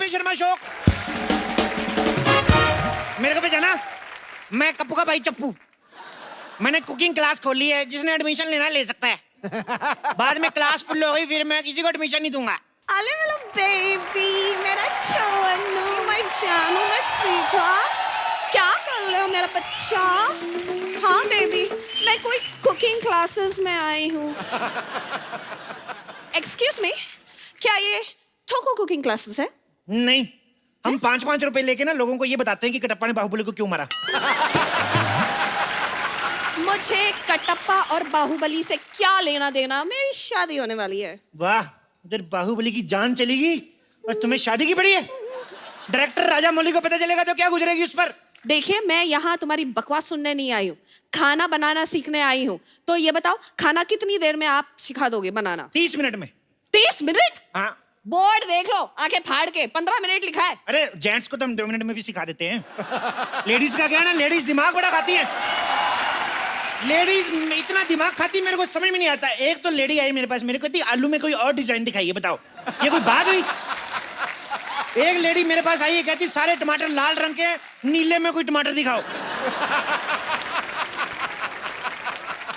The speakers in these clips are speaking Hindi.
कपिल शर्मा शो। मेरे को पहचाना, मैं कप्पू का भाई चप्पू। मैंने कुकिंग क्लास खोली है, जिसने एडमिशन लेना ले सकता है। बाद में क्लास फुल हो गई, फिर मैं किसी को एडमिशन नहीं दूंगा। अरे मेरा बेबी, मेरा चोनू, मैं जानू, मैं स्वीटा, क्या कर रहे हो मेरा बच्चा? हाँ बेबी, मैं कोई कुकिंग क्लासेस में आई हूँ। एक्सक्यूज मी, क्या ये ठोको कुकिंग क्लासेस है? नहीं, हम 5-5 रुपए लेके ना लोगों को ये बताते हैं कि कटप्पा ने बाहुबली को क्यों मारा। मुझे कटप्पा और बाहुबली से क्या लेना देना? मेरी शादी होने वाली है। वाह, उधर बाहुबली की जान चलेगी और तुम्हें शादी की पड़ी है। डायरेक्टर राजा मौली को पता चलेगा तो क्या गुजरेगी उस पर। देखिए, मैं यहाँ तुम्हारी बकवास सुनने नहीं आई हूँ, खाना बनाना सीखने आई हूँ। तो ये बताओ, खाना कितनी देर में आप सिखा दोगे बनाना? 30 मिनट में। 30 मिनट? हाँ। बोर्ड देख लो, आंखें फाड़ के 15 मिनट लिखा है। अरे जेंट्स को तो हम 2 मिनट में भी सिखा देते हैं। लेडीज का क्या है ना, लेडीज दिमाग बड़ा खाती है। लेडीज इतना दिमाग खाती है, मेरे को समझ में नहीं आता। एक तो लेडी आई मेरे पास, मेरे को कहती आलू में कोई और डिजाइन दिखाइए, बताओ ये कोई बात हुई? एक लेडी मेरे पास आई है, कहती सारे टमाटर लाल रंग के, नीले में कोई टमाटर दिखाओ।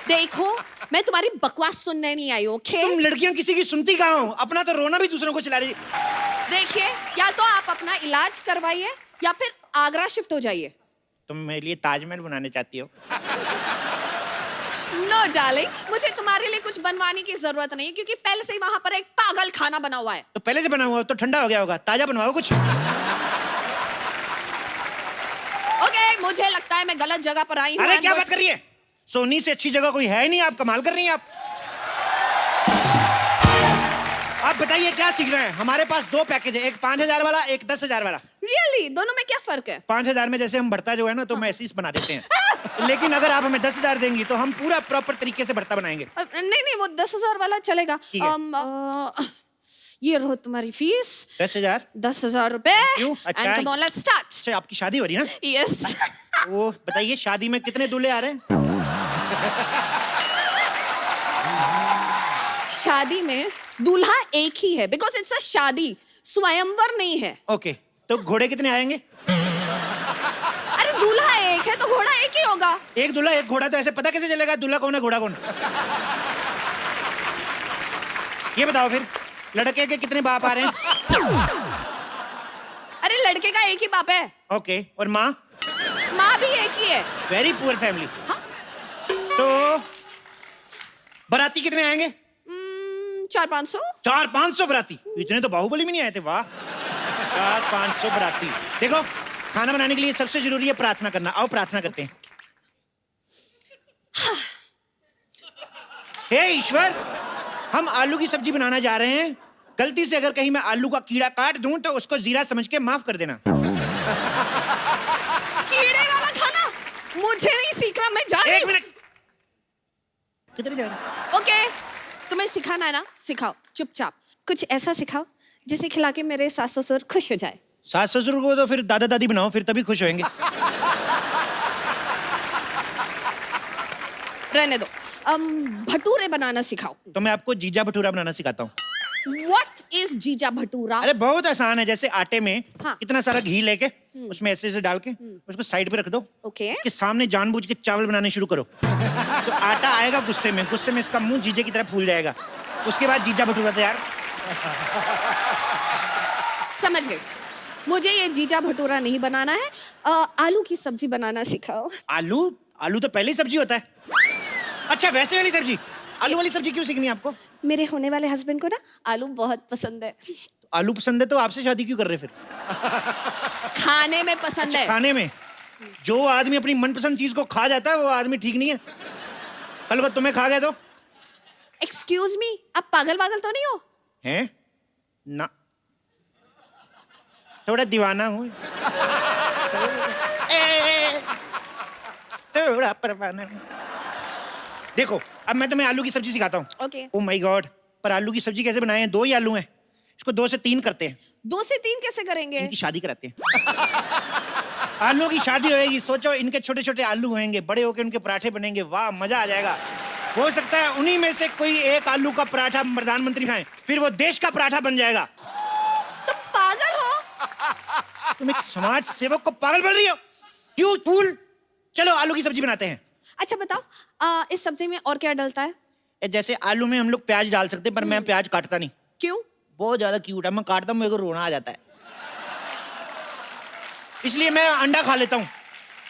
देखो, मैं तुम्हारी बकवास सुनने नहीं आई हूँ, ओके? तुम लड़कियां किसी की सुनती कहाँ हो? अपना तो रोना भी दूसरों को चिल्ला रही। देखिए, या तो आप अपना इलाज करवाइए या फिर आगरा शिफ्ट हो जाइए। तुम मेरे लिए ताजमहल बनाने चाहती हो? नो डार्लिंग, मुझे तुम्हारे लिए कुछ बनवाने की जरूरत नहीं, क्योंकि पहले से ही वहां पर एक पागल खाना बना हुआ है। तो पहले से बना हुआ तो ठंडा हो गया होगा, ताजा बनवाओ कुछ। ओके, मुझे लगता है मैं गलत जगह पर आई हूँ। अरे क्या बात कर रही है? सोनी से अच्छी जगह कोई है नहीं, आप कमाल कर रही हैं। आप बताइए क्या सीख रहे हैं? हमारे पास 2 पैकेज है, एक 5,000 वाला, एक 10,000 वाला। रियली? दोनों में क्या फर्क है? 5,000 में जैसे हम भरता जो है ना, तो मैसेज बना देते हैं। लेकिन अगर आप हमें 10,000 देंगी तो हम पूरा प्रॉपर तरीके से भरता बनाएंगे। नहीं, वो 10,000 वाला चलेगा। ये रहो तुम्हारी फीस। 10,000? 10,000 रुपए। क्यों? अच्छा। And come on, let's start. अच्छा, आपकी शादी हो रही है ना? Yes. वो बताइए, शादी में कितने दूल्हे आ रहे हैं? शादी में दूल्हा एक ही है, बिकॉज इट्स अ शादी, स्वयंवर नहीं है। ओके, तो घोड़े कितने आएंगे? अरे दूल्हा एक है तो घोड़ा एक ही होगा। एक दूल्हा एक घोड़ा, तो ऐसे पता कैसे चलेगा दूल्हा कौन है घोड़ा कौन? ये बताओ फिर, लड़के के कितने बाप आ रहे हैं? अरे लड़के का एक ही बाप है। ओके, और माँ? माँ भी एक ही है। Very poor family. तो बाराती कितने आएंगे? 400-500। 400-500 बाराती? इतने तो बाहुबली में नहीं आए थे। वाह, 400-500 बाराती। देखो, खाना बनाने के लिए सबसे जरूरी है प्रार्थना करना। आओ प्रार्थना करते हैं। हे ईश्वर, हम आलू की सब्जी बनाना जा रहे हैं। गलती से अगर कहीं मैं आलू का कीड़ा काट दूं तो उसको जीरा समझ के माफ कर देना। कीड़े वाला खाना मुझे नहीं सीखना, मैं जा रही हूं। 1 मिनट। किधर जा रहे? ओके, तुम्हें सिखाना है ना, सिखाओ। चुपचाप कुछ ऐसा सिखाओ जिसे खिला के मेरे सास ससुर खुश हो जाए। सास ससुर को तो फिर दादा दादी बनाओ, फिर तभी खुश होंगे। रहने दो। भटूरे बनाना सिखाओ। तो मैं आपको जीजा भटूरा बनाना सिखाता हूँ। What is जीजा भटूरा? अरे बहुत आसान है। जैसे आटे में हाँ। इतना सारा घी लेके उसमें ऐसे डाल के उसको साइड पे रख दो। ओके। उसके सामने जानबूझ के चावल बनाने शुरू करो। तो आटा आएगा गुस्से में इसका मुंह जीजे की तरह फूल जाएगा। उसके बाद जीजा भटूरा तैयार। समझ गई। मुझे ये जीजा भटूरा नहीं बनाना है। आलू की सब्जी बनाना सिखाओ। आलू तो पहली सब्जी होता है। अच्छा, वैसे वाली सब्जी? आलू वाली सब्जी क्यों सीखनी है आपको? मेरे होने वाले हस्बैंड को ना आलू बहुत पसंद है। आलू पसंद है तो आपसे शादी क्यों कर रहे फिर? खाने में पसंद है। खाने में? जो आदमी अपनी मनपसंद चीज को खा जाता है वो आदमी ठीक नहीं है। कल वो तुम्हें खा गया तो? एक्सक्यूज मी, आप पागल तो नहीं हो? हैं? ना, थोड़ा दीवाना हूँ। थोड़ा परवाना हूँ। देखो, अब मैं तुम्हें आलू की सब्जी सिखाता हूँ। ओके। ओह माय गॉड, पर आलू की सब्जी कैसे बनाए हैं? 2 ही आलू हैं, इसको 2 से 3 करते हैं। 2 से 3 कैसे करेंगे? इनकी शादी कराते हैं। आलू की शादी होएगी। सोचो, इनके छोटे छोटे आलू होंगे, बड़े होकर उनके पराठे बनेंगे। वाह, मजा आ जाएगा। हो सकता है उन्हीं में से कोई एक आलू का पराठा प्रधानमंत्री खाएं, फिर वो देश का पराठा बन जाएगा। तो पागल हो? तुम एक समाज सेवक को पागल बोल रही हो? You fool. चलो आलू की सब्जी बनाते हैं। अच्छा बताओ, इस सब्जी में और क्या डलता है? जैसे आलू में हम लोग प्याज डाल सकते हैं, पर मैं प्याज काटता नहीं। क्यों? बहुत ज्यादा क्यूट है, मैं काटता हूँ मेरे को रोना आ जाता है, इसलिए मैं अंडा खा लेता हूँ।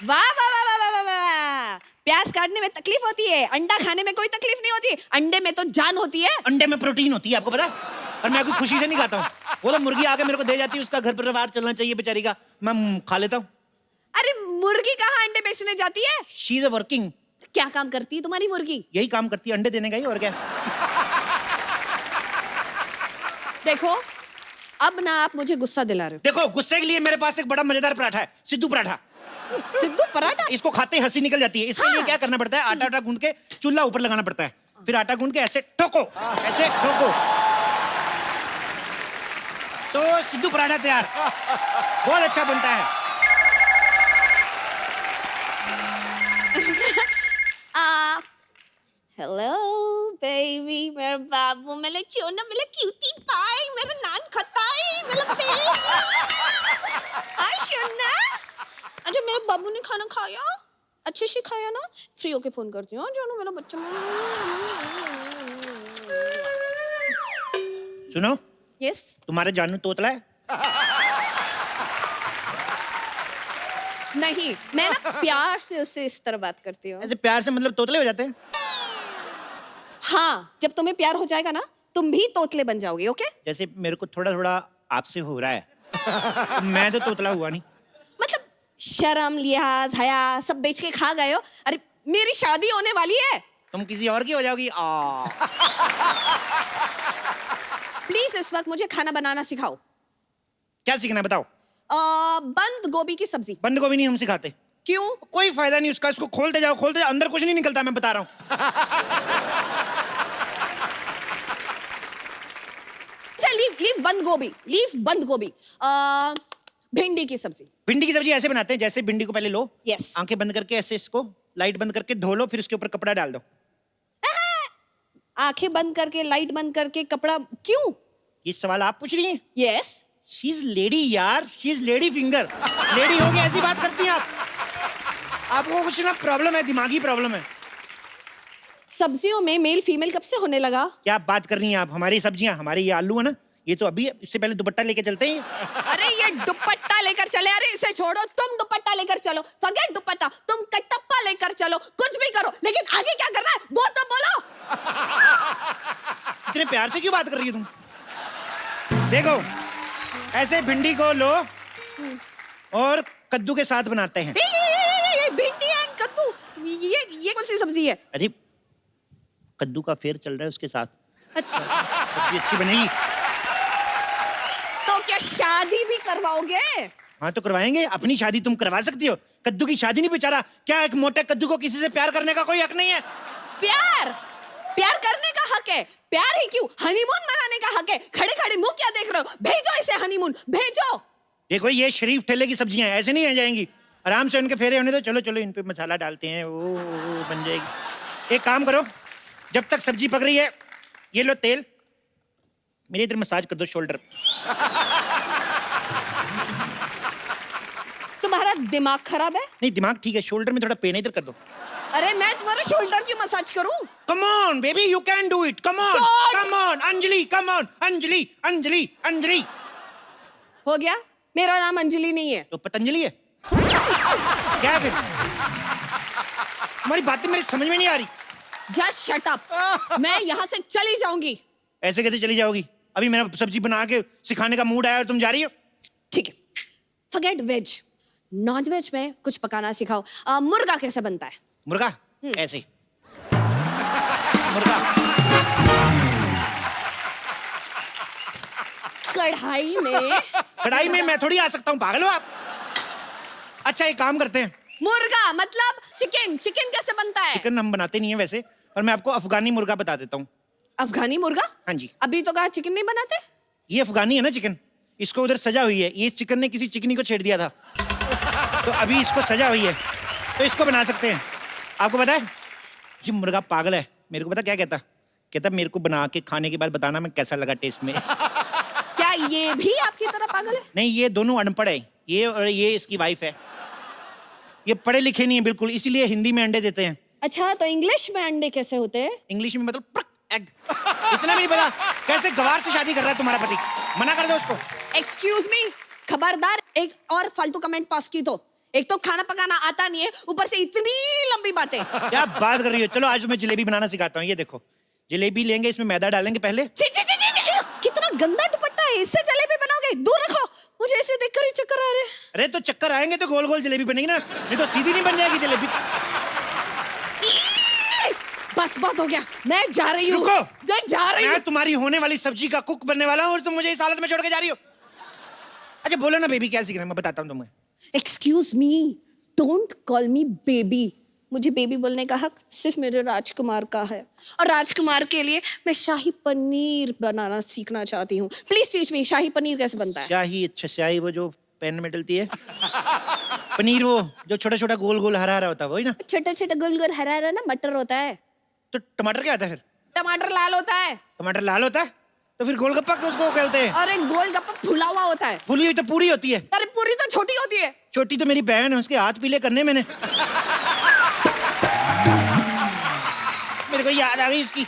वाह वाह वाह वाह वाह वाह वाह! प्याज काटने में तकलीफ होती है, अंडा खाने में कोई तकलीफ नहीं होती। अंडे में तो जान होती है। अंडे में प्रोटीन होती है, आपको पता है? और मैं कोई खुशी से नहीं खाता हूँ। वो तो मुर्गी आके मेरे को दे जाती है, उसका घर परिवार चलना चाहिए बेचारी का, मैं खा लेता हूँ। अरे मुर्गी कहाँ अंडे बेचने जाती है? She is a working. क्या काम करती है तुम्हारी मुर्गी? यही काम करती है, अंडे देने का ही, और क्या। देखो, अब ना आप मुझे गुस्सा दिला रहे देखो, गुस्से के लिए मेरे पास एक बड़ा मजेदार पराठा है, सिद्धू पराठा। हो। सिद्धू पराठा? इसको खाते ही हंसी निकल जाती है। इसके लिए क्या करना पड़ता है? आटा आटा गूंद के चूल्हा ऊपर लगाना पड़ता है, फिर आटा गूंद के ऐसे ठोको, ऐसे ठोको, तो सिद्धू पराठा तैयार। बहुत अच्छा बनता है। हेलो बेबी, मेरा बाबू, मेरा चोना, मेरा क्यूटी पाई, मेरा नान खताई, मेरा बेबी। हाय सोना। अच्छा मेरे बाबू ने खाना खाया? अच्छे से खाया ना? फ्री होके फोन करती हूँ जो मेरा बच्चा। सुनो, यस। तुम्हारे जानू तोतला है? नहीं, मैं ना प्यार से उससे इस तरह बात करती हूँ। ऐसे प्यार से मतलब तोतले हो जाते हैं? हाँ, जब तुम्हें प्यार हो जाएगा ना, तुम भी तोतले बन जाओगे। ओके? जैसे मेरे को थोड़ा थोड़ा आपसे हो रहा है, तो मैं तो तोतला हुआ नहीं। मतलब शर्म, लिहाज, हया सब बेच के खा गए हो। अरे मेरी शादी होने वाली है। तुम किसी और की हो जाओगी। प्लीज इस वक्त मुझे खाना बनाना सिखाओ। क्या सीखना है बताओ? बंद गोभी की सब्जी। बंद गोभी नहीं हम सिखाते। क्यों? कोई फायदा नहीं उसका, इसको खोलते जाओ खोलते जाओ, अंदर कुछ नहीं निकलता, मैं बता रहा हूँ। लीव बंद गोभी, लीव बंद गोभी। भिंडी की सब्जी। भिंडी की सब्जी ऐसे बनाते हैं, जैसे भिंडी को पहले लो, यस। आंखें बंद करके ऐसे इसको लाइट बंद करके धो लो, फिर उसके ऊपर कपड़ा डाल दो। आंखें बंद करके, लाइट बंद करके, कपड़ा क्यों? ये सवाल आप पूछ रही हैं? यस। शी इज लेडी यार, she is lady finger. Lady हो के ऐसी बात करती हैं आप? आपको कुछ ना प्रॉब्लम है, दिमागी प्रॉब्लम है। सब्जियों में मेल फीमेल कब से होने लगा? क्या बात कर रही हैं आप? हमारी सब्जियां, हमारे ये आलू है ना, ये तो अभी है, इससे पहले दुपट्टा लेके चलते हैं। अरे ये दुपट्टा लेकर चले, अरे इसे छोड़ो, तुम दुपट्टा लेकर चलो, फॉरगेट दुपट्टा, तुम कटप्पा लेकर चलो, कुछ भी करो, लेकिन आगे क्या करना है वो तो बोलो। इतने प्यार से क्यों बात कर रही हो तुम? देखो, ऐसे भिंडी को लो और कद्दू के साथ बनाते हैं। ये भिंडी एंड कद्दू, ये कौन सी सब्जी है? अरे कद्दू का फेर चल रहा है उसके साथ, अच्छा, सब्जी अच्छी बनेगी। तो क्या शादी भी करवाओगे? हाँ तो करवाएंगे, अपनी शादी तुम करवा सकती हो, कद्दू की शादी नहीं। बेचारा क्या एक मोटे कद्दू को किसी से प्यार करने का कोई हक नहीं है? प्यार प्यार करने का हक है, प्यार ही क्यों, हनीमून मनाने का हक है। खड़े खड़े मुंह क्या देख रहे हो? भेजो इसे हनीमून, भेजो। देखो ये शरीफ ठेले की सब्जियां हैं, ऐसे नहीं आ जाएंगी, आराम से उनके फेरे होने दो। चलो चलो इन पे मसाला डालते हैं, वो बन जाएगी। एक काम करो, जब तक सब्जी पक रही है, ये लो तेल, मेरे इधर मसाज कर दो शोल्डर। तुम्हारा दिमाग खराब है? नहीं दिमाग ठीक है, शोल्डर में थोड़ा पेन है, इधर कर दो। अरे मैं तुम्हारे शोल्डर क्यों मसाज करूं? Come on baby, you can do it, come on come on Anjali, come on Anjali Anjali Anjali. हो गया? मेरा नाम अंजलि नहीं है। तो पतंजलि है क्या है फिर? हमारी बातें मेरी समझ में नहीं आ रही। Just shut up. मैं यहाँ से चली जाऊंगी। ऐसे कैसे चली जाओगी? अभी मेरा सब्जी बना के सिखाने का मूड आया और तुम जा रही हो? ठीक है, फॉरगेट वेज, नॉन वेज में कुछ पकाना सिखाओ। मुर्गा कैसे बनता है? मुर्गा ऐसे मुर्गा कढ़ाई में मैं थोड़ी आ सकता हूँ, पागल हो आप? अच्छा एक काम करते हैं, मुर्गा मतलब चिकन। चिकन कैसे बनता है? चिकन हम बनाते नहीं है वैसे, पर मैं आपको अफगानी मुर्गा बता देता हूँ। अफगानी मुर्गा? हाँ जी। अभी तो कहा चिकन नहीं बनाते। ये अफगानी है ना चिकन, इसको उधर सजा हुई है, ये चिकन ने किसी चिकनी को छेड़ दिया था, तो अभी इसको सजा हुई है, तो इसको बना सकते हैं। आपको पता है ये मुर्गा पागल है, मेरे को पता क्या कहता, कहता मेरे को बना के खाने के बाद बताना मैं कैसा लगा टेस्ट में। क्या ये भी आपकी तरह पागल है? नहीं, ये दोनों अनपढ़ है, ये और ये इसकी वाइफ है। ये पढ़े लिखे नहीं है बिल्कुल, इसीलिए हिंदी में अंडे देते हैं। अच्छा, तो इंग्लिश में अंडे कैसे होते हैं? इंग्लिश में मतलब एग। इतना भी नहीं पता? कैसे गवार से शादी कर रहा है तुम्हारा पति? मना कर दो उसको। एक्सक्यूज मी, खबरदार एक और फालतू कमेंट पास की तो। एक तो खाना पकाना आता नहीं है, ऊपर से इतनी लंबी बातें। क्या बात कर रही हो? चलो आज मैं जलेबी बनाना सिखाता हूँ। ये देखो, जलेबी लेंगे, इसमें मैदा डालेंगे पहले। छी, छी, छी, छी, छी, कितना गंदा दुपट्टा है, इससे जलेबी बनाओगे? दूर रखो, मुझे ऐसे देखकर ही चक्कर आ रहे हैं। अरे तो चक्कर आएंगे तो गोल गोल जलेबी बनेगी ना, नहीं तो सीधी नहीं बन जाएगी जलेबी। बस बात हो गया, मैं जा रही हूँ। रुको, मैं जा रही हूँ। मैं तुम्हारी होने वाली सब्जी का कुक बनने वाला हूँ और तुम मुझे इस हालत में छोड़ के जा रही हो। अच्छा बोलो ना बेबी, क्या सीखना है? मैं बताता हूँ तुम्हें। Excuse me, don't call me baby. मुझे बेबी बोलने का हक सिर्फ मेरे राजकुमार का है, और राजकुमार के लिए मैं शाही पनीर बनाना सीखना चाहती हूँ। प्लीज टीच मी, शाही पनीर कैसे बनता है? शाही? अच्छा, शाही वो जो पैन में डलती है। पनीर वो जो छोटा छोटा गोल गोल हरा हरा होता है, वही ना? छोटा छोटा गोल गोल हरा हरा ना मटर होता है। तो टमाटर क्या होता है फिर? टमाटर लाल होता है। टमाटर लाल होता है तो फिर गोलगप्पा उसको कहते हैं। और एक गोलगप्पा फुला हुआ होता है। फूली हुई तो पूरी होती है। अरे पूरी तो छोटी होती है। छोटी तो मेरी बहन है, उसके हाथ पीले करने मैंने। मेरे को याद आ गई उसकी।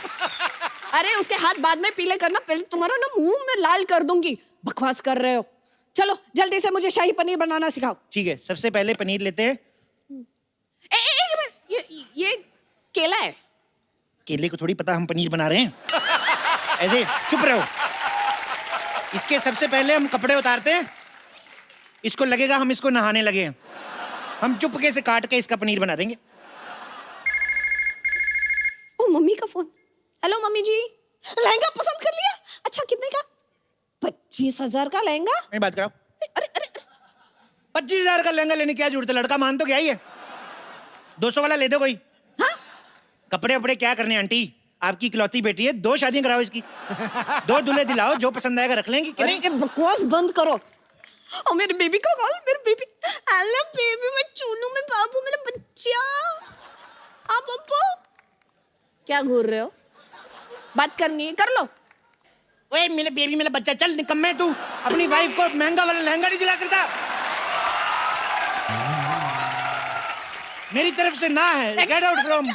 अरे उसके हाथ बाद में पीले करना, पहले तुम्हारा ना मुंह में लाल कर दूंगी। बकवास कर रहे हो। चलो जल्दी से मुझे शाही पनीर बनाना सिखाओ। ठीक है, सबसे पहले पनीर लेते हैं। एक मिनट, ये केला है। केले को थोड़ी पता हम पनीर बना रहे हैं। ऐसे चुप रहो। इसके सबसे पहले हम कपड़े उतारते हैं। इसको लगेगा हम इसको नहाने लगे हैं। हम चुपके से काट के इसका पनीर बना देंगे। ओ मम्मी का फोन। हेलो मम्मी जी, लहंगा पसंद कर लिया? अच्छा कितने का? 25,000 का लहंगा। मेरी बात कराओ। अरे अरे 25,000 का लहंगा लेने की क्या जरूरत है? लड़का मान तो क्या ही है। 200 वाला ले दो कोई। हाँ? कपड़े वपड़े क्या करने आंटी, आपकी इकलौती बेटी है, 2 शादियां कराओ इसकी। 2 दूल्हे दिलाओ, जो पसंद आएगा रख लेंगे कि नहीं? अरे बकवास बंद करो। और मेरे बेबी को कॉल, मेरे बेबी। हेलो बेबी, मैं चूनू में बाबू, मेरा बच्चा। आप पप्पू क्या घूर रहे हो? बात करनी है कर लो। ओए मेरे बेबी, मेरा बच्चा, चल निकम्मे तू अपनी वाइफ को महंगा वाला लहंगा नहीं दिला सकता। मेरी तरफ से ना है। Get out from.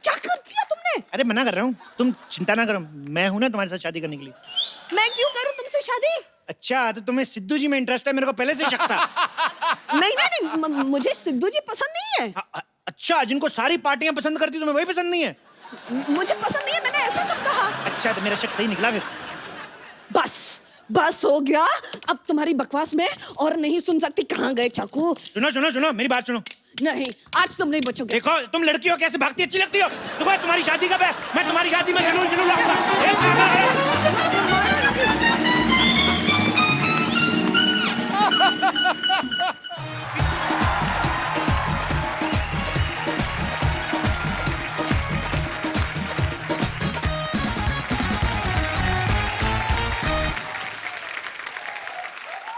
क्या कर दिया तुमने? अरे मना कर रहा हूँ, तुम चिंता ना करो, मैं हूं ना तुम्हारे साथ शादी करने के लिए। मैं क्यों करूं तुमसे शादी? अच्छा तो तुम्हें सिद्धू जी में इंटरेस्ट है? मेरे को पहले से शक था। नहीं नहीं नहीं, मुझे सिद्धू जी पसंद नहीं है। अच्छा, जिनको सारी पार्टियां पसंद करती तुम्हें वही पसंद नहीं है? मुझे पसंद नहीं है, मैंने ऐसा कब कहा? अच्छा तो मेरा शक सही निकला फिर। बस हो गया। अब तुम्हारी बकवास में और नहीं सुन सकती। कहाँ गए चाकू? सुनो सुनो सुनो, मेरी बात सुनो। नहीं, आज तुम नहीं बचोगे। देखो तुम लड़की हो, कैसे भागती अच्छी लगती हो। देखो तुम्हारी शादी कब है? मैं तुम्हारी शादी में जरूर जरूर आऊंगा।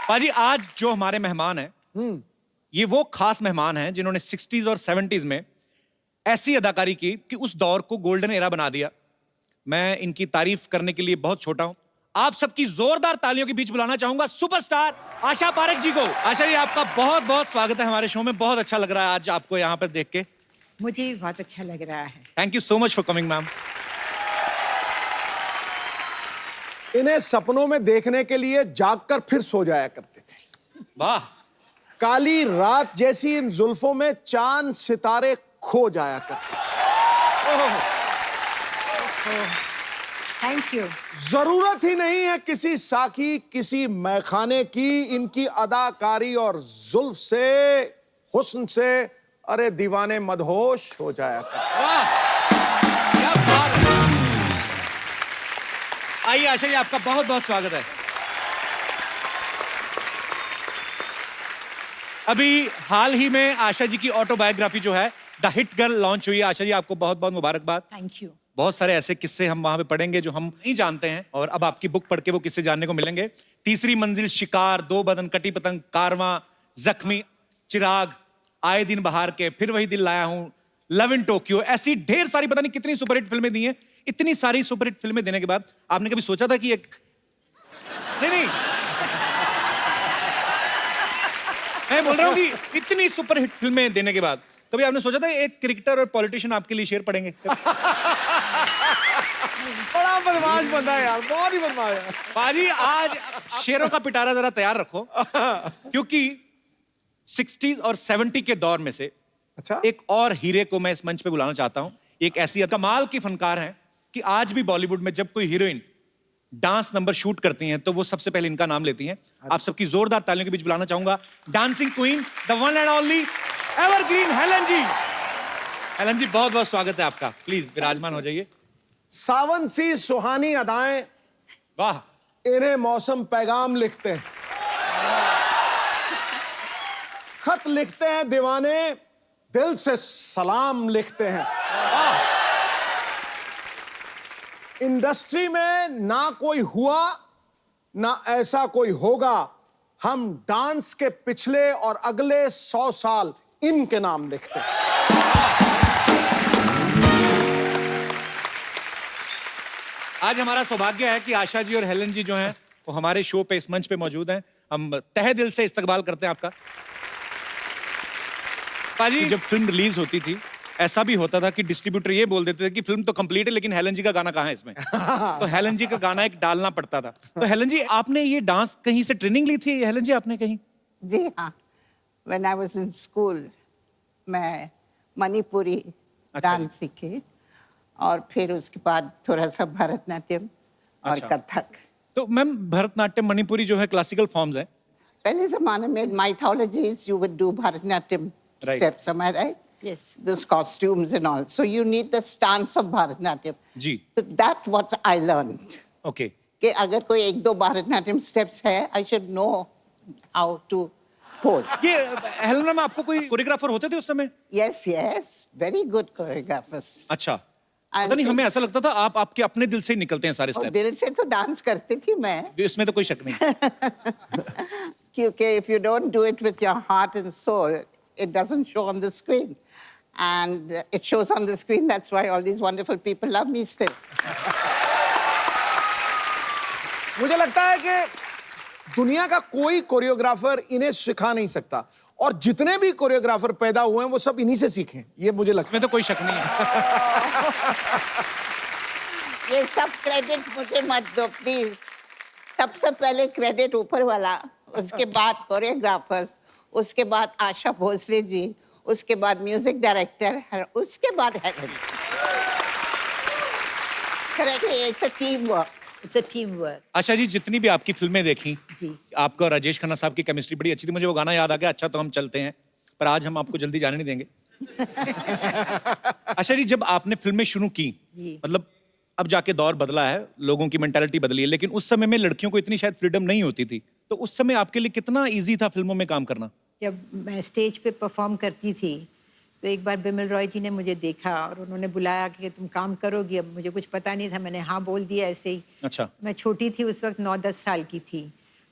पाजी, आज जो हमारे मेहमान हैं, ये वो खास मेहमान हैं जिन्होंने 60s और 70s में ऐसी अदाकारी की कि उस दौर को गोल्डन एरा बना दिया। मैं इनकी तारीफ करने के लिए बहुत छोटा हूं। आप सबकी जोरदार तालियों के बीच बुलाना चाहूंगा सुपरस्टार आशा पारेख जी को। आशा जी, आपका बहुत बहुत स्वागत है हमारे शो में। बहुत अच्छा लग रहा है आज आपको यहाँ पर देख के। मुझे भी बहुत अच्छा लग रहा है। Thank you so much for coming ma'am. इन्हें सपनों में देखने के लिए जागकर फिर सो जाया करते थे। वाह। काली रात जैसी इन जुल्फों में चांद सितारे खो जाया करते। Thank you. जरूरत ही नहीं है किसी साकी, किसी मैखाने की। इनकी अदाकारी और जुल्फ से, हुस्न से, अरे दीवाने मदहोश हो जाया करते। वाह, क्या बात है। आइए आशा जी, आपका बहुत बहुत स्वागत है। अभी हाल ही में आशा जी की ऑटोबायोग्राफी जो है द हिट गर्ल लॉन्च हुई है। आशा जी, आपको बहुत बहुत मुबारकबाद। Thank you. बहुत सारे ऐसे किस्से हम वहां पे पढ़ेंगे जो हम नहीं जानते हैं, और अब आपकी बुक पढ़ के वो किस्से जानने को मिलेंगे। तीसरी मंजिल, शिकार, 2 बदन, कटी पतंग, कारवां, जख्मी, चिराग, आए दिन बहार के, फिर वही दिल लाया हूं, लव इन टोक्यो, ऐसी ढेर सारी पता नहीं कितनी सुपरहिट फिल्में दी हैं। इतनी सारी सुपरहिट फिल्में देने के बाद आपने कभी सोचा था कि एक नहीं मैं बोल रहा हूँ कि इतनी सुपर हिट फिल्में देने के बाद कभी आपने सोचा था एक क्रिकेटर और पॉलिटिशियन आपके लिए शेर पढ़ेंगे? बड़ा बदमाश बंदा है यार, बहुत ही बदमाश है। बाजी आज शेरों का पिटारा जरा तैयार रखो क्योंकि 60s और 70 के दौर में से अच्छा, एक और हीरे को मैं इस मंच पे बुलाना चाहता हूं। एक ऐसी कमाल की फनकार हैं कि आज भी बॉलीवुड में जब कोई हीरोइन डांस नंबर शूट करती हैं तो वो सबसे पहले इनका नाम लेती हैं। आप सबकी जोरदार तालियों के बीच बुलाना चाहूंगा dancing queen, the one and only evergreen Helen ji. Helen ji बहुत बहुत स्वागत है आपका, प्लीज विराजमान हो जाइए। सावन सी सुहानी अदाएं, वाह, इन्हें मौसम पैगाम लिखते हैं, खत लिखते हैं दीवाने, दिल से सलाम लिखते हैं। इंडस्ट्री में ना कोई हुआ ना ऐसा कोई होगा, हम डांस के पिछले और अगले 100 साल इनके नाम लिखते हैं। आज हमारा सौभाग्य है कि आशा जी और हेलन जी जो हैं वो हमारे शो पे इस मंच पे मौजूद हैं। हम तहे दिल से इस्तकबाल करते हैं आपका। पाजी जब फिल्म रिलीज होती थी ऐसा भी होता था कि डिस्ट्रीब्यूटर ये बोल देते थे कि फिल्म तो कंप्लीट है लेकिन हेलन जी का गाना कहाँ है इसमें। तो हेलन जी का गाना एक डालना पड़ता था। तो हेलन जी आपने ये डांस कहीं से ट्रेनिंग ली थी हेलन जी आपने कहीं? जी हाँ, when I was in school मैं मणिपुरी डांस सीखी और फिर उसके बाद थोड़ा सा भरतनाट्यम और कथक। तो मैम भरतनाट्यम मणिपुरी जो है क्लासिकल फॉर्म्स हैं। पहले जमाने में mythologies you would do Bharatanatyam Right. steps, am I right? Yes. Those costumes and all. So you need the stance of Bharatanatyam. जी। So that's what I learned. Okay. कि अगर कोई एक दो Bharatanatyam steps है, I should know how to pose. ये हेलन मैम आपको कोई कोरियोग्राफर होते थे उस समय? Yes, yes, very good choreographers. अच्छा। पता नहीं हमें ऐसा लगता था आप आपके अपने दिल से ही निकलते हैं सारे और स्टेप। दिल से तो डांस करती थी मैं, इसमें तो कोई शक नहीं। क्योंकि if you don't do it with your heart and soul, it doesn't show on the screen. And it shows on the screen, that's why all these wonderful people love me still. मुझे लगता है कि दुनिया का कोई कोरियोग्राफर इन्हें सिखा नहीं सकता और जितने भी कोरियोग्राफर पैदा हुए हैं वो सब इन्हीं से सीखे, ये मुझे लगता इसमें तो कोई शक नहीं है। ये सब क्रेडिट मुझे मत दो प्लीज। सबसे पहले क्रेडिट ऊपर वाला, उसके बाद कोरियोग्राफर्स, उसके बाद आशा भोसले जी, उसके बाद म्यूजिक डायरेक्टर, उसके बाद Helen. It's a team work. It's a teamwork. Asha ji जितनी भी आपकी फिल्में देखी जी। आपका और राजेश खन्ना साहब की केमिस्ट्री बड़ी अच्छी थी। मुझे वो गाना याद आ गया, अच्छा तो हम चलते हैं, पर आज हम आपको जल्दी जाने नहीं देंगे। आशा जी जब आपने फिल्में शुरू की जी। मतलब अब जाके दौर बदला है, लोगों की मेंटालिटी बदली है, लेकिन उस समय में लड़कियों को इतनी शायद फ्रीडम नहीं होती थी। तो उस समय आपके लिए कितना इजी था फिल्मों में काम करना? जब मैं स्टेज पे परफॉर्म करती थी तो एक बार बिमल रॉय जी ने मुझे देखा और उन्होंने बुलाया कि तुम काम करोगी। अब मुझे कुछ पता नहीं था, मैंने हाँ बोल दिया ऐसे ही। अच्छा। मैं छोटी थी उस वक्त, 9-10 साल की थी।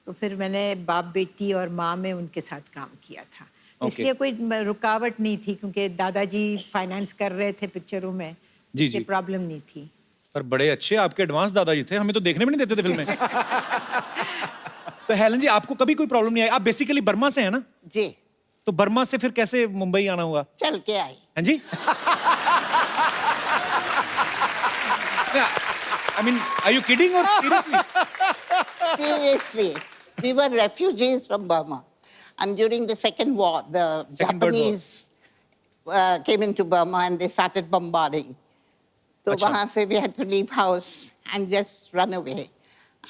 तो फिर मैंने बाप बेटी और माँ में उनके साथ काम किया था। इसलिए कोई रुकावट नहीं थी क्योंकि दादाजी फाइनेंस कर रहे थे पिक्चरों में। जी, जी। प्रॉब्लम नहीं थी। पर बड़े अच्छे आपके एडवांस दादाजी थे, हमें तो देखने भी नहीं देते थे फिल्में। तो हेलन जी आपको कभी कोई प्रॉब्लम नहीं आई? आप बेसिकली बर्मा से हैं ना? जी। तो बर्मा से फिर कैसे मुंबई आना हुआ? चल के आई। हाँ जी। I mean, are you kidding or seriously? Seriously, we were refugees from Burma, and during the Second War, the Second World War. Japanese came into Burma and they started bombarding. So Achha. वहाँ से we had to leave house and just run away,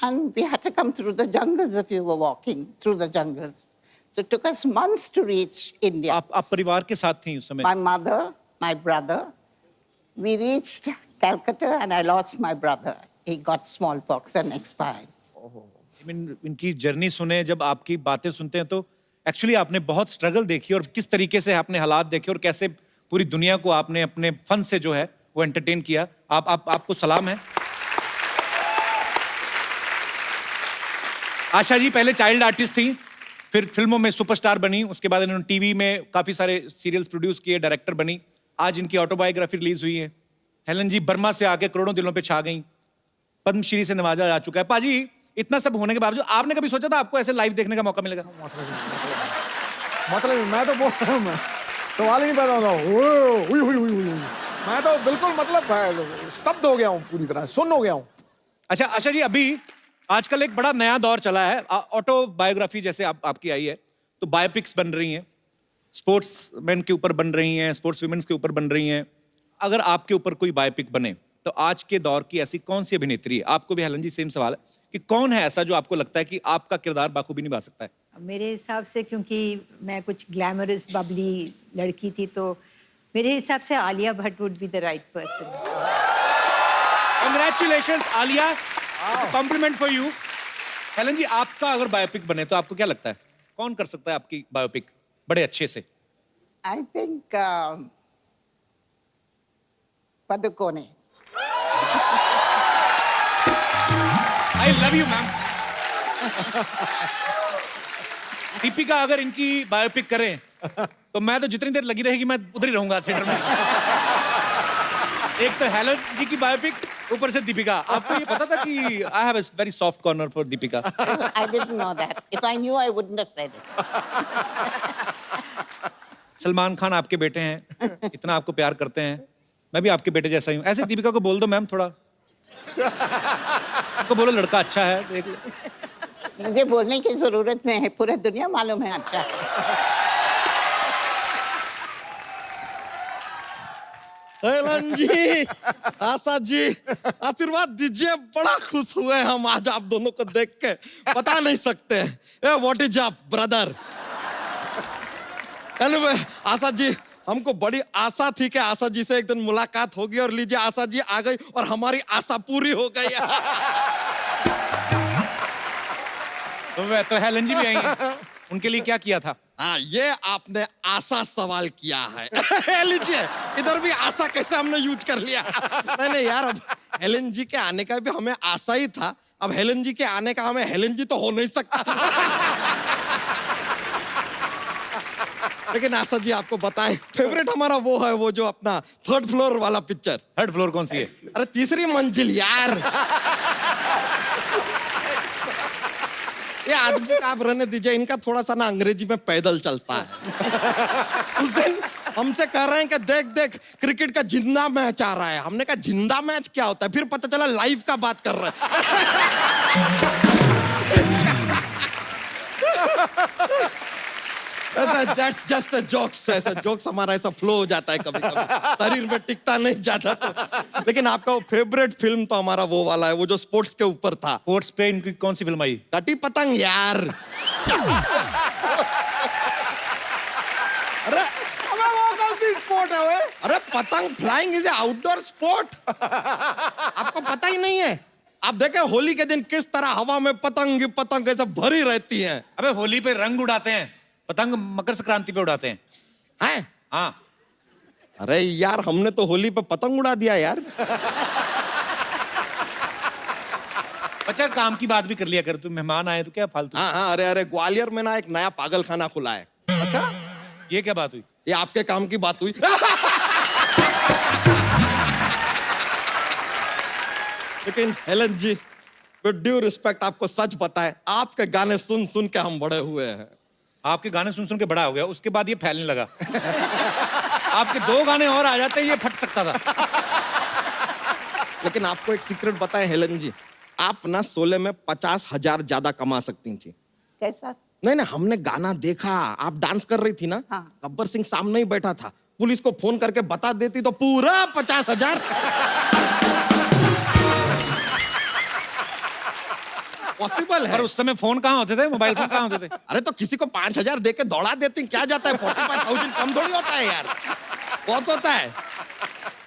and we had to come through the jungles if you were walking through the jungles. So it took us months to reach India. आप परिवार के साथ थी उस समय? My mother, my brother, we reached Calcutta and I lost my brother. He got smallpox and expired. I mean, इनकी जर्नी सुने, जब आपकी बातें सुनते हैं तो एक्चुअली आपने बहुत स्ट्रगल देखी और किस तरीके से आपने हालात देखे और कैसे पूरी दुनिया को आपने अपने फन से जो है वो एंटरटेन किया। आपको सलाम है। आशा जी पहले चाइल्ड आर्टिस्ट थी, फिर फिल्मों में सुपरस्टार बनी, उसके बाद इन्होंने टीवी में काफी सारे सीरियल्स प्रोड्यूस किए, डायरेक्टर बनी। आज इनकी ऑटोबायोग्राफी रिलीज हुई है। हेलन जी बर्मा से आके करोड़ों दिलों पे छा गई, पद्मश्री से नवाजा जा चुका है। पाजी इतना सब होने के बावजूद आपने कभी सोचा था आपको ऐसे लाइव देखने का मौका मिलेगा? मतलब मैं तो बोल रहा हूँ, मैं सवाल ही नहीं पैदा होता। हुई हुई हुई हुई। मैं तो बिल्कुल मतलब स्तब्ध हो गया हूँ, पूरी तरह सुन्न हो गया हूँ। अच्छा आशा जी, अभी आजकल एक बड़ा नया दौर चला है, ऑटोबायोग्राफी जैसे आपकी आई है, तो बायोपिक्स बन रही हैं, स्पोर्ट्स मैन के ऊपर बन रही हैं, स्पोर्ट्स वुमेन्स के ऊपर बन रही हैं। अगर आपके ऊपर कोई बायोपिक बने तो आज के दौर की ऐसी कौन सी अभिनेत्री है, आपको भी हेलन जी सेम सवाल है, कि कौन है ऐसा जो आपको लगता है कि आपका किरदार बाखूबी निभा सकता है? मेरे हिसाब से, क्योंकि मैं कुछ ग्लैमरस बबली लड़की थी, तो मेरे हिसाब से Alia Bhatt would be the right person. Congratulations Alia, compliment for you. Helen ji, आपका अगर बायोपिक बने तो आपको क्या लगता है कौन कर सकता है आपकी बायोपिक बड़े अच्छे से? I think Padukone. I love you ma'am. Deepika अगर इनकी बायोपिक करें तो मैं तो जितनी देर लगी रहेगी मैं उधर ही रहूंगा थिएटर में। एक तो हेलन जी की बायोपिक, ऊपर से दीपिका। आपको ये पता था कि I have a very soft corner for Deepika? I didn't know that. If I knew, I wouldn't have said it. Salman Khan आपके बेटे हैं, इतना आपको प्यार करते हैं, मैं भी आपके बेटे जैसा ही हूँ। ऐसे दीपिका को बोल दो मैम, थोड़ा आपको बोलो लड़का अच्छा है, देख लो। मुझे बोलने की जरूरत नहीं है, पूरा दुनिया मालूम है अच्छा है। हेलन जी, आशा जी, आशीर्वाद दीजिए। बड़ा खुश हुए हम आज आप दोनों को देख के, बता नहीं सकते। What is up brother? Anyway, Asha ji, हमको बड़ी आशा थी कि आशा जी से एक दिन मुलाकात होगी, और लीजिए आशा जी आ गई और हमारी आशा पूरी हो गई। तो हेलन जी भी आएंगे, उनके लिए क्या किया था? हाँ, ये आपने आशा सवाल किया है। लीजिए, इधर भी आशा कैसे हमने यूज कर लिया। नहीं यार, अब हेलन जी के आने का भी हमें आशा ही था, अब हेलन जी के आने का हमें हेलन जी तो हो नहीं सकता। लेकिन आशा जी आपको बताएं, फेवरेट हमारा वो है, वो जो अपना 3rd फ्लोर वाला पिक्चर। 3rd फ्लोर कौन सी है? अरे 3री मंजिल यार। ये आदमी का आप रहने दीजिए, इनका थोड़ा सा ना अंग्रेजी में पैदल चलता है। उस दिन हमसे कह रहे हैं कि देख देख क्रिकेट का जिंदा मैच आ रहा है। हमने कहा जिंदा मैच क्या होता है? फिर पता चला लाइव का बात कर रहे हैं। That's just a jokes, ऐसा जोक्स हमारा ऐसा फ्लो हो जाता है कभी कभी, शरीर में टिकता नहीं जाता तो। लेकिन आपका वो फेवरेट फिल्म तो हमारा वो वाला है, वो जो स्पोर्ट्स के ऊपर था। स्पोर्ट्स पे इनकी कौन सी फिल्म आई? कटी पतंग यार। अरे वो कौन सी स्पोर्ट है वो? अरे पतंग flying is a outdoor sport. आपको पता ही नहीं है? आप देखें होली के दिन किस तरह हवा में पतंग ही पतंग ऐसे भरी रहती हैं। अबे होली पे रंग उड़ाते हैं, पतंग मकर संक्रांति पे उड़ाते हैं। हैं? हाँ। अरे यार, हमने तो होली पे पतंग उड़ा दिया यार। अच्छा, काम की बात भी कर लिया कर, तू मेहमान आए तो क्या फालतू। हाँ, अरे ग्वालियर में ना एक नया पागल खाना खुला है। अच्छा, ये क्या बात हुई? ये आपके काम की बात हुई। लेकिन Helen ji, with due respect आपको सच बताएं, आपके गाने सुन सुन के हम बड़े हुए हैं। आपके गाने सुन सुन के बड़ा हो गया, उसके बाद ये फैलने लगा। आपके 2 गाने और आ जाते ये फट सकता था। लेकिन आपको एक सीक्रेट बताएं हेलन जी, आप ना 16 में 50,000 ज्यादा कमा सकती थी। कैसा? नहीं, हमने गाना देखा, आप डांस कर रही थी ना। हाँ। गब्बर सिंह सामने ही बैठा था, पुलिस को फोन करके बता देती तो पूरा 50,000। पॉसिबल है। और उस समय फोन कहाँ होते थे, मोबाइल फोन कहाँ होते थे? अरे तो किसी को 5,000 देके दौड़ा देती, क्या जाता है? 45,000 कम थोड़ी होता है यार, बहुत होता है।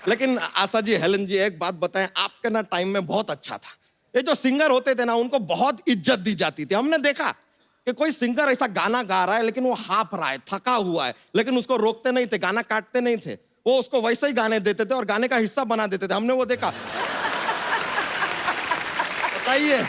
लेकिन आशा जी, हेलन जी, एक बात बताएं, आपके ना टाइम में बहुत अच्छा था। ये जो सिंगर होते थे ना, उनको बहुत इज्जत दी जाती थी। हमने देखा कि कोई सिंगर ऐसा गाना गा रहा है लेकिन वो हाफ रहा है, थका हुआ है, लेकिन उसको रोकते नहीं थे, गाना काटते नहीं थे, वो उसको वैसे ही गाने देते थे और गाने का हिस्सा बना देते थे। हमने वो देखा। बताइए।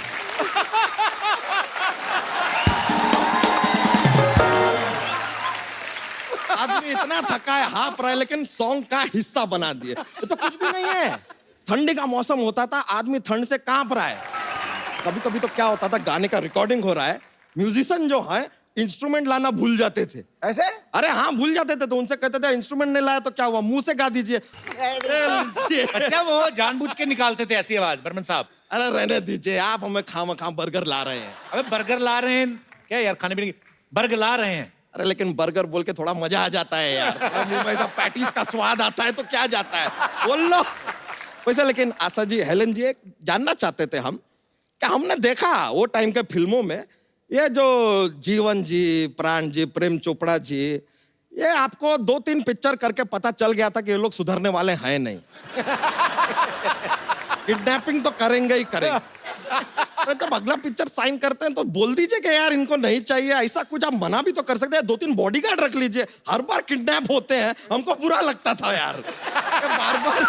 आदमी इतना थका है, हाफ रहा है, लेकिन सॉन्ग का हिस्सा बना दिए। ये तो कुछ भी नहीं है। ठंडी का मौसम होता था, आदमी ठंड से कांप रहा है, कभी कभी तो क्या होता था, गाने का रिकॉर्डिंग हो रहा है, म्यूजिशियन जो है इंस्ट्रूमेंट लाना भूल जाते थे। ऐसे? अरे हाँ, भूल जाते थे, तो उनसे कहते थे इंस्ट्रूमेंट नहीं लाया तो क्या हुआ, मुंह से गा दीजिए। अच्छा, वो जानबूझ के निकालते थे ऐसी आवाज, बर्मन साहब? अरे रहने दीजिए, आप हमें खाम बर्गर ला रहे हैं। अबे बर्गर ला रहे हैं क्या यार, खाने पीने की? बर्गर ला रहे हैं। अरे लेकिन बर्गर बोल के थोड़ा मजा आ जाता है यार, मुंह में ऐसा पैटीज का स्वाद आता है तो क्या जाता है, बोल लो। वैसे लेकिन आशा जी, हेलन जी, एक जानना चाहते थे हम कि हमने देखा वो टाइम के फिल्मों में ये जो जीवन जी, प्राण जी, प्रेम चोपड़ा जी, ये आपको 2-3 पिक्चर करके पता चल गया था कि ये लोग सुधरने वाले हैं नहीं। किडनैपिंग तो करेंगे ही करेंगे। अरे जब अगला पिक्चर साइन करते हैं तो बोल दीजिए कि यार इनको नहीं चाहिए, ऐसा कुछ आप मना भी तो कर सकते हैं, 2-3 बॉडीगार्ड रख लीजिए। हर बार किडनैप होते हैं, हमको बुरा लगता था यार, बार बार।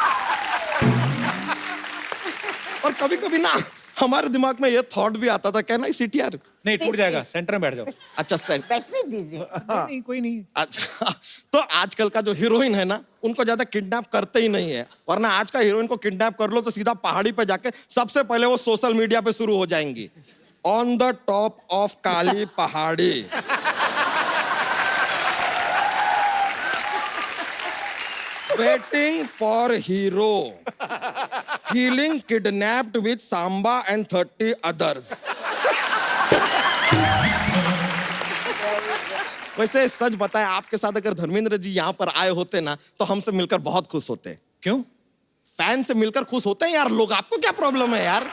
और कभी कभी ना हमारे दिमाग में ये थॉट भी आता था, कहना सीटी यार नहीं, टूट जाएगा, सेंटर में बैठ जाओ। अच्छा सेंट बैठने दीजिए। नहीं, कोई नहीं। अच्छा, तो आजकल का जो हीरोइन है ना, उनको ज्यादा किडनैप करते ही नहीं है, वरना आज का हीरोइन को किडनैप कर लो तो सीधा पहाड़ी पे जाके सबसे पहले वो सोशल मीडिया पे शुरू हो जाएंगी, ऑन द टॉप ऑफ काली पहाड़ी। Waiting for hero, feeling kidnapped with Samba and 30 others. वैसे सच बताएं, आपके साथ अगर धर्मेंद्र जी यहाँ पर आए होते ना तो हमसे मिलकर बहुत खुश होते। क्यों? फैन से मिलकर खुश होते हैं यार लोग, आपको क्या प्रॉब्लम है यार?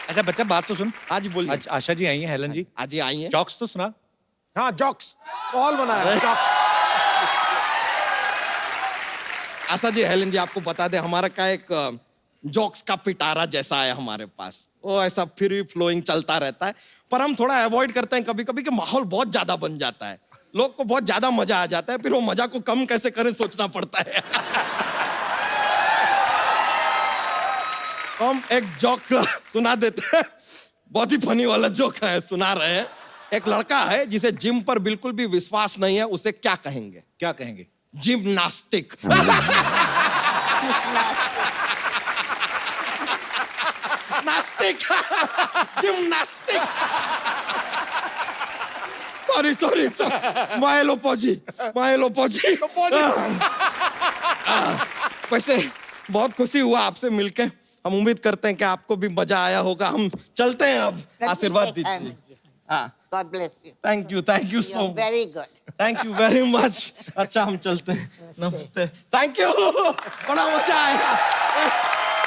अच्छा बच्चा, बात तो सुन। आज बोलिए। आज आशा जी आई हैं, हेलन जी आज ही आई हैं। जॉक्स तो सुना। हाँ, जॉक्स पॉल बनाया है, जॉक्स। आशा जी, हेलन जी, आपको बता दे, हमारा का एक जॉक्स का पिटारा जैसा है हमारे पास, वो ऐसा फ्री फ्लोइंग चलता रहता है, पर हम थोड़ा अवॉइड करते हैं कभी कभी कि माहौल बहुत ज्यादा बन जाता है, लोग को बहुत ज्यादा मजा आ जाता है, फिर वो मजा को कम कैसे करें सोचना पड़ता है। हम एक जोक सुना देते हैं, बहुत ही फनी वाला जोक है, सुना रहे हैं। एक लड़का है जिसे जिम पर बिल्कुल भी विश्वास नहीं है, उसे क्या कहेंगे? क्या कहेंगे? जिम्नास्टिक। नास्तिक। जिम्नास्टिक। सॉरी मायलोपोजी। वैसे बहुत खुशी हुआ आपसे मिलके, हम उम्मीद करते हैं कि आपको भी मजा आया होगा। हम चलते हैं अब, आशीर्वाद दीजिए। हाँ, God bless you. Thank you so You're much, very good. Thank you very much. अच्छा हम चलते हैं, नमस्ते, थैंक यू, बड़ा मजा आएगा,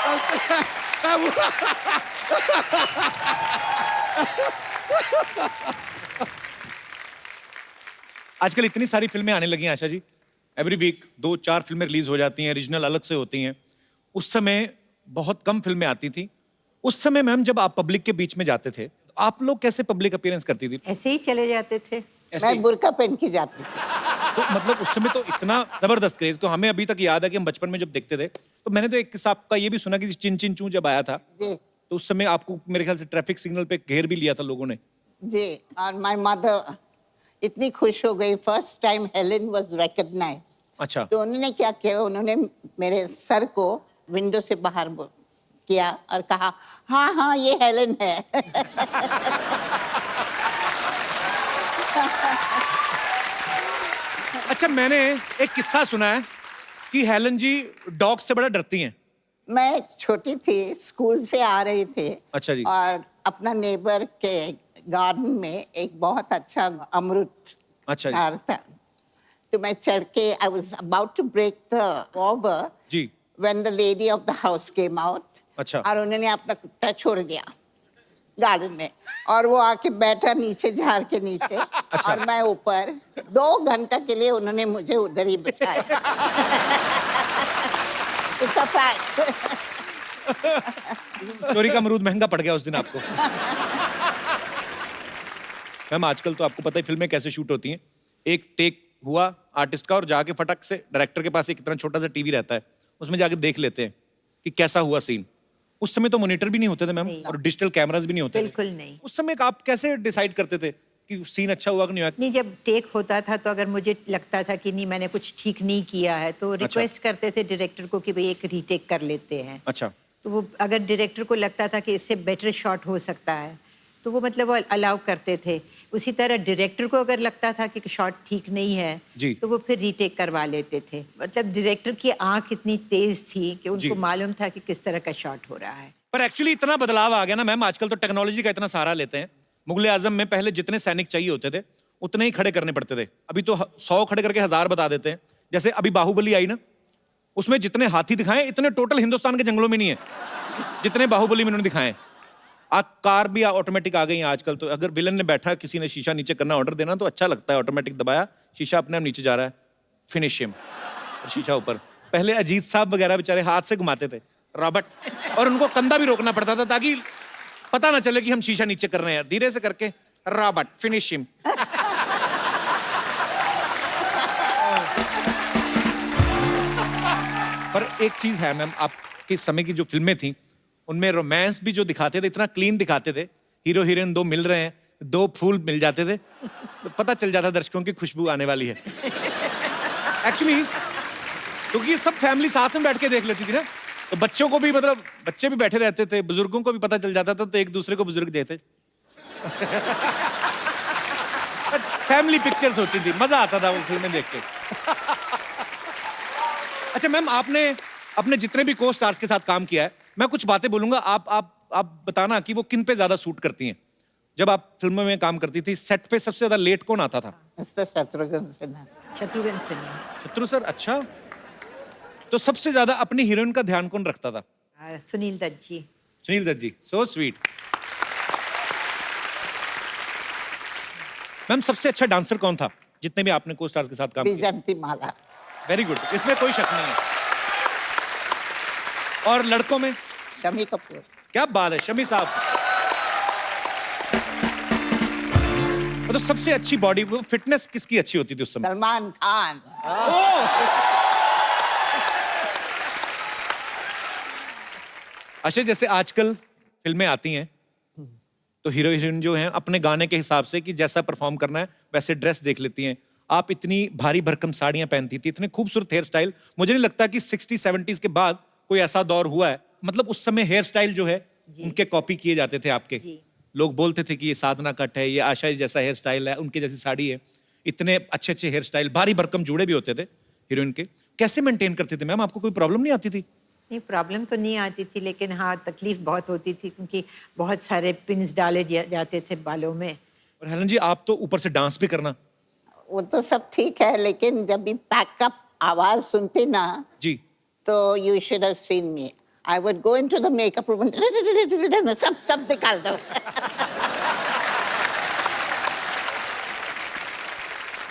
चलते हैं। आजकल इतनी सारी फिल्में आने लगी हैं आशा जी, एवरी वीक 2-4 फिल्में रिलीज हो जाती हैं, रीजनल अलग से होती हैं। उस समय बहुत कम फिल्में आती थी। उस समय मैम जब आप पब्लिक के बीच में जाते थे, आप लोग कैसे पब्लिक अपीयरेंस करती थी? ऐसे ही चले जाते थे। ऐसे ही? मैं बुर्का पहन के जाती थी। तो मतलब उस समय तो इतना जबरदस्त क्रेज, तो हमें अभी तक याद है कि हम बचपन में जब देखते थे, तो मैंने तो एक किस्सा आपका ये भी सुना कि चिन चिन चू जब आया था, जी तो उस समय आपको मेरे ख्याल से ट्रैफिक सिग्नल पे घेर भी लिया था लोगों ने। जी। और माय मदर इतनी खुश हो गई, first time Helen was recognised. अच्छा। तो उन्होंने क्या किया, उन्होंने मेरे सर को विंडो से बाहर किया और कहा, हाँ ये हेलेन है। अच्छा, मैंने एक किस्सा सुना है कि हेलन जी डॉग से बड़ा डरती हैं। मैं छोटी थी, स्कूल से आ रही थी। अच्छा जी। और अपना नेबर के गार्डन में एक बहुत अच्छा अमरूद अच्छा जी। झाड़ था, तो मैं चढ़ के, I was about to break the over ji. When the lady of the house came out. अच्छा। और उन्होंने अपना कुत्ता छोड़ दिया गार्डन में, और वो आके बैठा नीचे झाड़ के नीचे। अच्छा। और मैं ऊपर 2 घंटा के लिए उन्होंने मुझे उधर ही बिठाया। It's a fact. चोरी का अमरूद महंगा पड़ गया उस दिन आपको। मैम आजकल तो आपको पता है फिल्में कैसे शूट होती हैं, एक टेक हुआ आर्टिस्ट का और जाके फटक से डायरेक्टर के पास एक इतना छोटा सा टीवी रहता है, उसमें जाके देख लेते हैं कि कैसा हुआ सीन। उस समय तो मॉनिटर भी नहीं होते थे मैम, और डिजिटल कैमरास भी नहीं होते थे। बिल्कुल नहीं। उस समय आप कैसे डिसाइड करते थे कि सीन अच्छा हुआ कि नहीं हुआ? नहीं, जब टेक होता था तो अगर मुझे लगता था कि नहीं मैंने कुछ ठीक नहीं किया है तो रिक्वेस्ट करते थे डायरेक्टर को कि भाई एक रीटेक कर लेते हैं। अच्छा। तो वो अगर डायरेक्टर को लगता था कि इससे बेटर शॉट हो सकता है तो वो मतलब वो अलाउ करते थे। उसी तरह डायरेक्टर को अगर लगता था कि शॉट ठीक नहीं है जी। तो वो फिर रीटेक करवा लेते थे। मतलब डायरेक्टर की आंख इतनी तेज थी कि जी। उनको मालूम था कि किस तरह का शॉट हो रहा है। पर एक्चुअली इतना बदलाव आ गया ना मैम, आजकल तो टेक्नोलॉजी का इतना सहारा लेते हैं। मुगले आजम में पहले जितने सैनिक चाहिए होते थे उतने ही खड़े करने पड़ते थे, अभी तो 100 खड़े करके 1000 बता देते हैं। जैसे अभी बाहुबली आई ना, उसमें जितने हाथी दिखाए इतने टोटल हिंदुस्तान के जंगलों में नहीं है जितने बाहुबली में उन्होंने दिखाए। कार भी ऑटोमेटिक आ गई है आजकल, तो अगर विलन ने बैठा किसी ने शीशा नीचे करना ऑर्डर देना तो अच्छा लगता है, ऑटोमेटिक दबाया शीशा अपने आप नीचे जा रहा है, फिनिश हिम, शीशा ऊपर। पहले अजीत साहब वगैरह बेचारे हाथ से घुमाते थे रॉबर्ट, और उनको कंधा भी रोकना पड़ता था ताकि पता ना चले कि हम शीशा नीचे कर रहे हैं, धीरे से करके रॉबर्ट फिनिश हिम। पर एक चीज है मैम, आपके समय की जो फिल्में थी उनमें रोमांस भी जो दिखाते थे इतना क्लीन दिखाते थे। हीरो हीरोइन दो मिल रहे हैं, 2 फूल मिल जाते थे तो पता चल जाता दर्शकों की खुशबू आने वाली है। एक्चुअली क्योंकि सब फैमिली साथ में बैठ के देख लेती थी ना, तो बच्चों को भी मतलब बच्चे भी बैठे रहते थे, बुजुर्गों को भी पता चल जाता था तो एक दूसरे को बुजुर्ग देते। फैमिली पिक्चर्स होती थी, मजा आता था वो फिल्में देख के। अच्छा मैम, आपने अपने जितने भी को स्टार्स के साथ काम किया है, मैं कुछ बातें बोलूंगा, आप बताना कि वो किन पे ज्यादा सूट करती हैं। जब आप फिल्मों में काम करती थी सेट पे सबसे ज्यादा लेट कौन आता था? मिस्टर शत्रुघ्न सिन्हा। शत्रुघ्न सिन्हा। शत्रु सर, अच्छा। तो सबसे ज्यादा अपनी हीरोइन का ध्यान कौन रखता था? सुनील दत्त जी। सुनील दत्त जी, सो स्वीट। मैम सबसे अच्छा डांसर कौन था जितने भी आपने को स्टार्स के साथ काम किया? विजंती माला। वेरी गुड, इसमें कोई शक नहीं है। और लड़कों में? शमी कपूर। क्या बात है, शमी साहब। तो सबसे अच्छी बॉडी फिटनेस किसकी अच्छी होती थी उस समय? सलमान खान। अच्छा, जैसे आजकल फिल्में आती हैं तो हीरो हीरोइन जो हैं अपने गाने के हिसाब से कि जैसा परफॉर्म करना है वैसे ड्रेस देख लेती हैं। आप इतनी भारी भरकम साड़ियां पहनती थी, इतने खूबसूरत हेयर स्टाइल, मुझे नहीं लगता कि 60-70s के बाद कोई ऐसा दौर हुआ है। मतलब उस समय हेयर स्टाइल जो है उनके कॉपी किए जाते थे आपके। लोग बोलते थे कि ये साधना कट है, ये आशा जैसा हेयर स्टाइल है, उनके जैसी साड़ी है। इतने अच्छे अच्छे हेयर स्टाइल, भारी भरकम जूड़े भी होते थे हीरोइन के। कैसे मेंटेन करते थे मैम? आपको कोई प्रॉब्लम नहीं आती थी? नहीं, प्रॉब्लम तो नहीं आती थी, लेकिन हाँ तकलीफ बहुत होती थी क्योंकि बहुत सारे पिन्स डाले जाते थे बालों में। और हेलन जी, आप तो ऊपर से डांस भी करना। वो तो सब ठीक है, लेकिन जब भी पैकअप आवाज सुनती ना जी, तो you should have seen me. I would go into the makeup room, सब निकाल दो।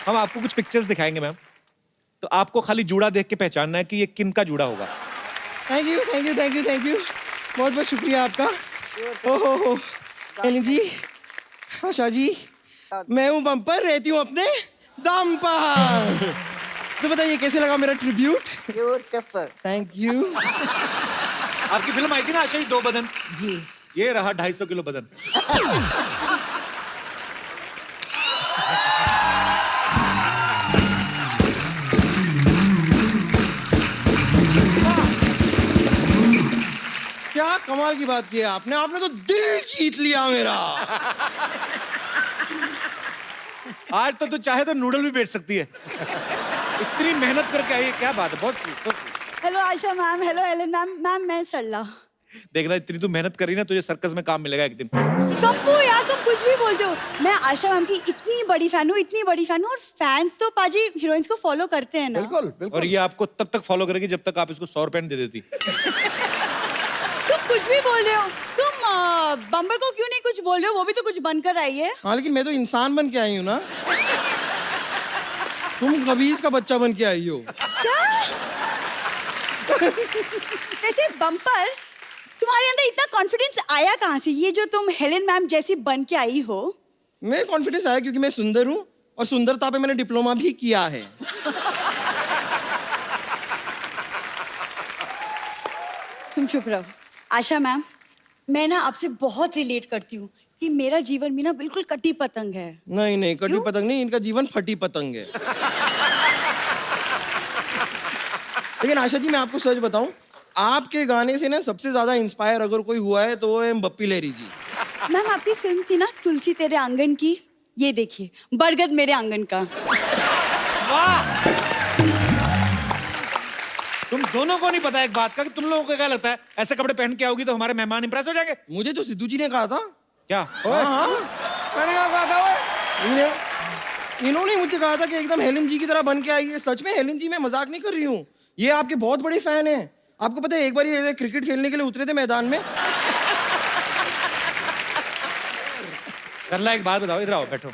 हम आपको कुछ पिक्चर्स दिखाएंगे मैम, तो आपको खाली जूड़ा देख के पहचानना है कि ये किन का जूड़ा होगा। Thank you thank you thank you thank you, बहुत बहुत शुक्रिया आपका। ओहो हेलन जी, आशा जी, मैं हूँ बम्पर, रहती हूँ अपने दम पर। तो बताइए कैसे लगा मेरा ट्रिब्यूट? ब्यूटीफुल। Thank you. आपकी फिल्म आई थी ना आशा जी, 2 बदन जी। ये रहा 250 किलो बदन। क्या कमाल की बात की है आपने, आपने तो दिल जीत लिया मेरा। आज तो तू चाहे तो नूडल भी बेच सकती है, इतनी मेहनत करके आई है। क्या बात है, बहुत sweet। Hello Asha ma'am, hello Helen ma'am. Ma'am मैं सरला। देखना, इतनी तू मेहनत करी ना, तुझे सर्कस में काम मिलेगा एक दिन। कप्पू यार, तुम कुछ भी बोलते हो। मैं आशा मैम की इतनी बड़ी फैन हूँ, इतनी बड़ी फैन हूँ, और फैंस तो पाजी हीरोइंस को फॉलो करते हैं ना। बिल्कुल बिल्कुल। और ये आपको तब तक फॉलो करेगी जब तक आप इसको 100 रुपए दे देती। तुम कुछ भी बोल रहे हो। तुम बम्बर को क्यों नहीं कुछ बोल रहे हो? वो भी तो कुछ बनकर आई है। हाँ लेकिन मैं तो इंसान बन के आई हूँ ना, तुम कबीज का बच्चा बन के आई हो। वैसे बम्पर, तुम्हारे अंदर इतना कॉन्फिडेंस आया कहाँ से? ये जो तुम हेलेन मैम जैसी बन के आई हो। मेरे कॉन्फिडेंस आया क्योंकि मैं सुंदर हूँ और सुंदरता पे मैंने डिप्लोमा भी किया है। तुम चुप रहो। आशा मैम, मैं ना आपसे बहुत रिलेट करती हूँ कि मेरा जीवन भी ना बिल्कुल कटी पतंग है। नहीं नहीं, कटी पतंग नहीं, इनका जीवन फटी पतंग है। लेकिन आशा जी, मैं आपको सच बताऊं, आपके गाने से ना सबसे ज्यादा इंस्पायर अगर कोई हुआ है तो वो है बप्पी लहरी जी। मैम आपकी फिल्म थी ना तुलसी तेरे आंगन की, ये देखिए बरगद मेरे आंगन का। वाह, तुम दोनों को नहीं पता एक बात का कि तुम लोगों को क्या लगता है ऐसे कपड़े पहन के आओगी तो हमारे मेहमान इंप्रेस हो जाएंगे? मुझे तो सिद्धू जी ने कहा था। क्या? मैंने क्या कहा था वो? इन्होंने मुझे कहा था कि एकदम हेलन जी की तरह बन के आई है। सच में हेलन जी, मैं मजाक नहीं कर रही हूँ, ये आपके बहुत बड़े फैन हैं। आपको पता है एक बार ये क्रिकेट खेलने के लिए उतरे थे मैदान में। करला एक बात बताओ, इधर आओ बैठो।